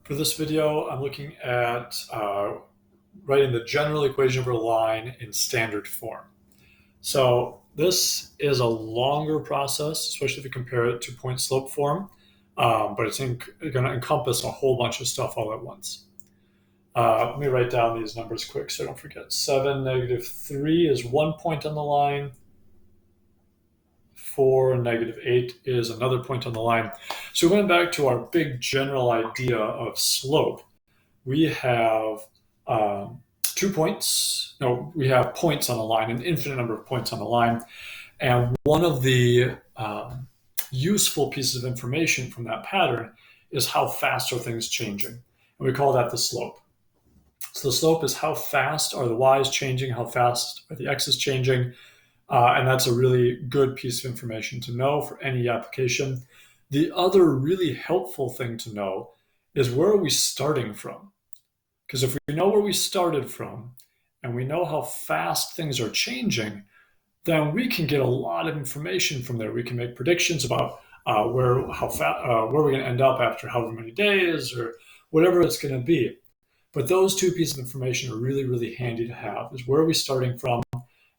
For this video, I'm looking at writing the general equation of a line in standard form. So this is a longer process, especially if you compare it to point slope form, but it's going to encompass a whole bunch of stuff all at once. Let me write down these numbers quick so I don't forget. 7, -3 is 1 point on the line. 4, -8 is another point on the line. So going back to our big general idea of slope, we have 2 points. No, we have points on the line, an infinite number of points on the line. And one of the useful pieces of information from that pattern is how fast are things changing. And we call that the slope. So the slope is how fast are the y's changing, how fast are the x's changing. And that's a really good piece of information to know for any application. The other really helpful thing to know is where are we starting from? Because if we know where we started from and we know how fast things are changing, then we can get a lot of information from there. We can make predictions about where we're going to end up after however many days or whatever it's going to be. But those two pieces of information are really, really handy to have, is where are we starting from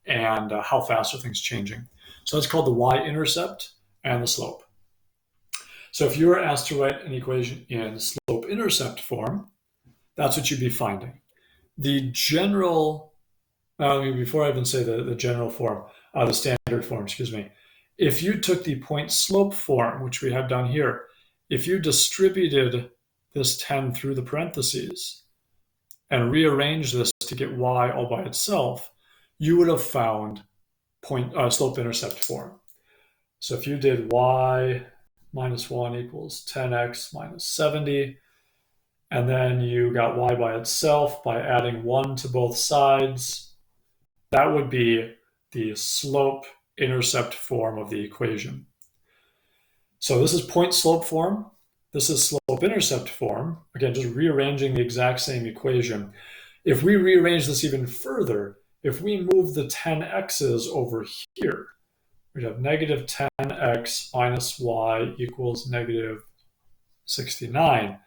and how fast are things changing. So that's called the y-intercept and the slope. So if you were asked to write an equation in slope-intercept form, that's what you'd be finding. The general, before I even say the general form, the standard form, excuse me, if you took the point slope form, which we have down here, if you distributed this 10 through the parentheses and rearranged this to get y all by itself, you would have found slope-intercept form. So if you did y minus 1 equals 10x minus 70, and then you got y by itself by adding 1 to both sides, that would be the slope-intercept form of the equation. So this is point slope form. This is slope-intercept form. Again, just rearranging the exact same equation. If we rearrange this even further, if we move the 10x's over here, we'd have negative 10x minus y equals negative 69.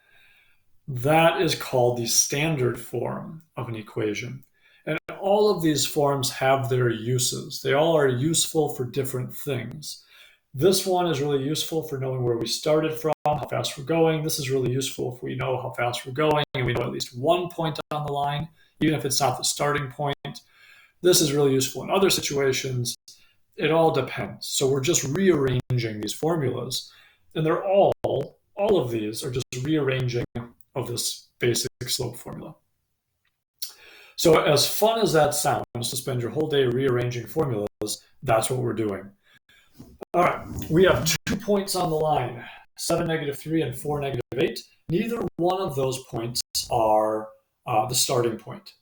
That is called the standard form of an equation. And all of these forms have their uses. They all are useful for different things. This one is really useful for knowing where we started from, how fast we're going. This is really useful if we know how fast we're going and we know at least 1 point on the line, even if it's not the starting point. This is really useful in other situations. It all depends. So we're just rearranging these formulas, and they're all of these are just rearranging of this basic slope formula. So as fun as that sounds, to spend your whole day rearranging formulas, that's what we're doing. All right, we have 2 points on the line, 7, -3, and 4, -8. Neither one of those points are the starting point.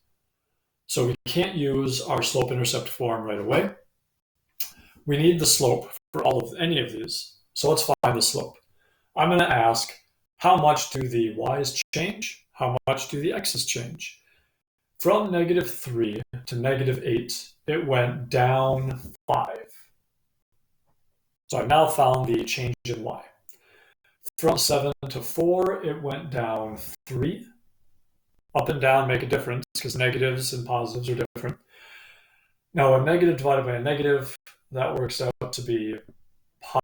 So we can't use our slope-intercept form right away. We need the slope for any of these. So let's find the slope. I'm going to ask, how much do the y's change? How much do the x's change? From -3 to -8, it went down 5. So I've now found the change in y. From 7 to 4, it went down 3. Up and down make a difference because negatives and positives are different. Now a negative divided by a negative, that works out to be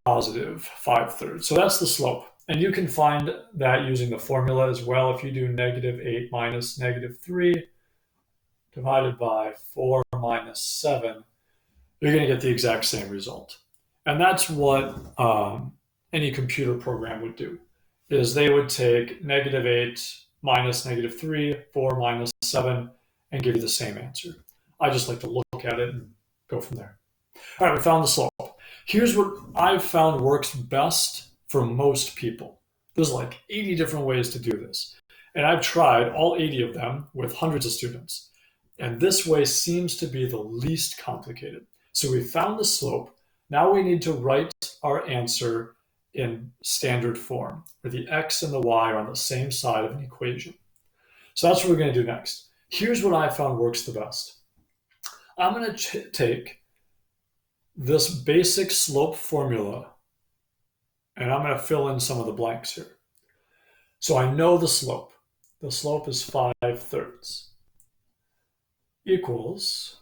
positive 5/3. So that's the slope. And you can find that using the formula as well. If you do -8 minus -3 divided by 4 minus 7, you're going to get the exact same result. And that's what any computer program would do, is they would take -8 minus -3, 4 minus 7, and give you the same answer. I just like to look at it and go from there. All right, we found the slope. Here's what I've found works best for most people. There's like 80 different ways to do this. And I've tried all 80 of them with hundreds of students. And this way seems to be the least complicated. So we found the slope. Now we need to write our answer in standard form, where the x and the y are on the same side of an equation. So that's what we're going to do next. Here's what I found works the best. I'm going to take this basic slope formula, and I'm going to fill in some of the blanks here. So I know the slope. The slope is 5/3 equals,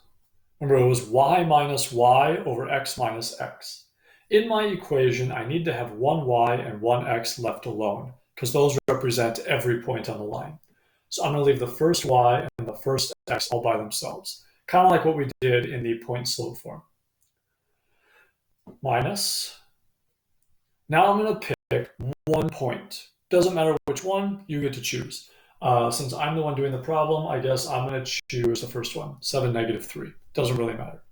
remember it was y minus y over x minus x. In my equation, I need to have one y and one x left alone because those represent every point on the line. So I'm going to leave the first y and the first x all by themselves, kind of like what we did in the point slope form. Minus, now I'm going to pick one point. Doesn't matter which one, you get to choose. Since I'm the one doing the problem, I guess I'm going to choose the first one, 7, -3. Doesn't really matter.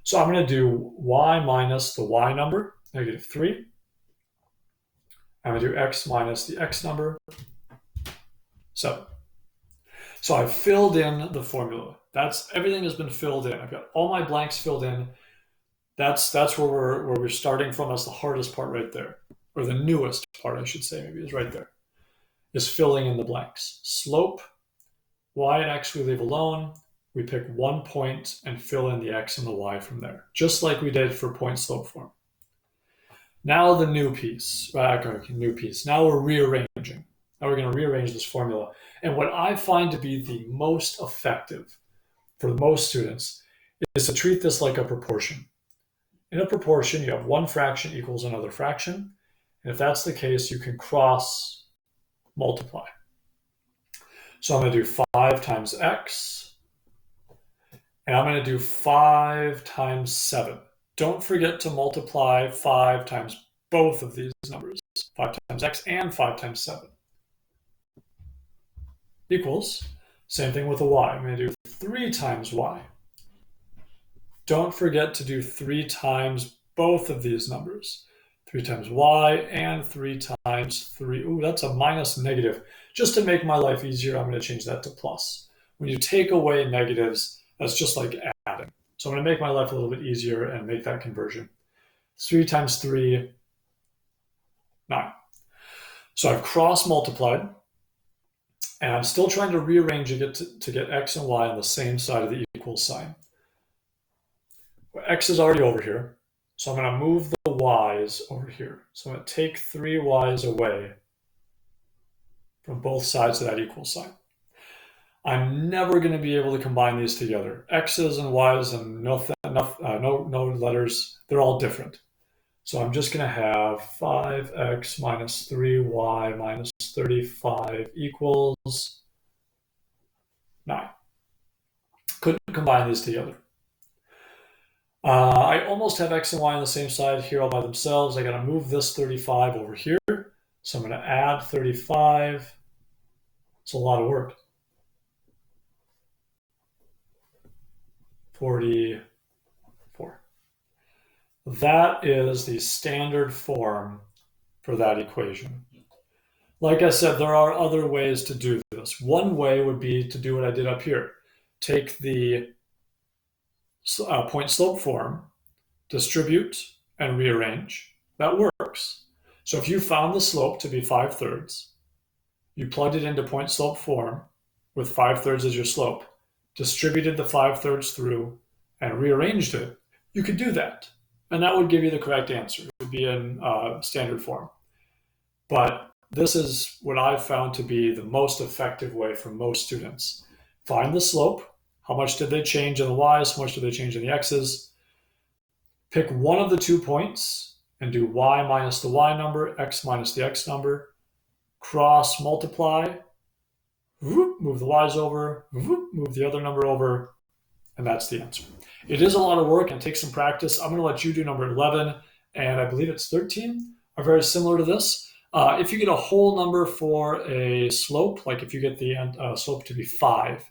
So I'm going to do y minus the y number, -3. I'm going to do x minus the x number, 7. So I've filled in the formula. Everything has been filled in. I've got all my blanks filled in. That's where we're starting from. That's the hardest part right there, or the newest part, I should say, maybe is right there, is filling in the blanks. Slope, y and x we leave alone. We pick one point and fill in the x and the y from there, just like we did for point slope form. Now the new piece, new piece. Now we're rearranging. Now we're going to rearrange this formula. And what I find to be the most effective for most students is to treat this like a proportion. In a proportion, you have one fraction equals another fraction. And if that's the case, you can cross multiply. So I'm going to do 5 times x, and I'm going to do 5 times 7. Don't forget to multiply 5 times both of these numbers, 5 times x and 5 times 7. Equals, same thing with a y. I'm going to do 3 times y. Don't forget to do 3 times both of these numbers. 3 times y and 3 times 3. Ooh, that's a minus negative. Just to make my life easier, I'm going to change that to plus. When you take away negatives, that's just like adding. So I'm going to make my life a little bit easier and make that conversion. 3 times 3, 9. So I've cross multiplied, and I'm still trying to rearrange it to get x and y on the same side of the equal sign. Well, x is already over here, so I'm going to move the y's over here. So I'm going to take 3 y's away from both sides of that equal sign. I'm never going to be able to combine these together. X's and y's and no letters, they're all different. So I'm just going to have 5x minus 3y minus 35 equals 9. Couldn't combine these together. I almost have x and y on the same side here all by themselves. I got to move this 35 over here. So I'm going to add 35. It's a lot of work. 44. That is the standard form for that equation. Like I said, there are other ways to do this. One way would be to do what I did up here. Take the point slope form, distribute, and rearrange. That works. So if you found the slope to be 5/3, you plugged it into point slope form with 5/3 as your slope, distributed the 5/3 through, and rearranged it, you could do that. And that would give you the correct answer. It would be in standard form. But this is what I've found to be the most effective way for most students. Find the slope. How much did they change in the y's? How much did they change in the x's? Pick one of the 2 points and do y minus the y number, x minus the x number. Cross multiply. Move the y's over. Move the other number over. And that's the answer. It is a lot of work and takes some practice. I'm going to let you do number 11, and I believe it's 13, are very similar to this. If you get a whole number for a slope, like if you get the slope to be 5,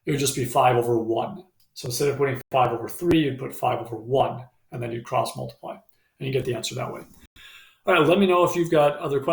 it would just be 5 over 1. So instead of putting 5 over 3, you'd put 5 over 1, and then you'd cross multiply, and you get the answer that way. All right, let me know if you've got other questions.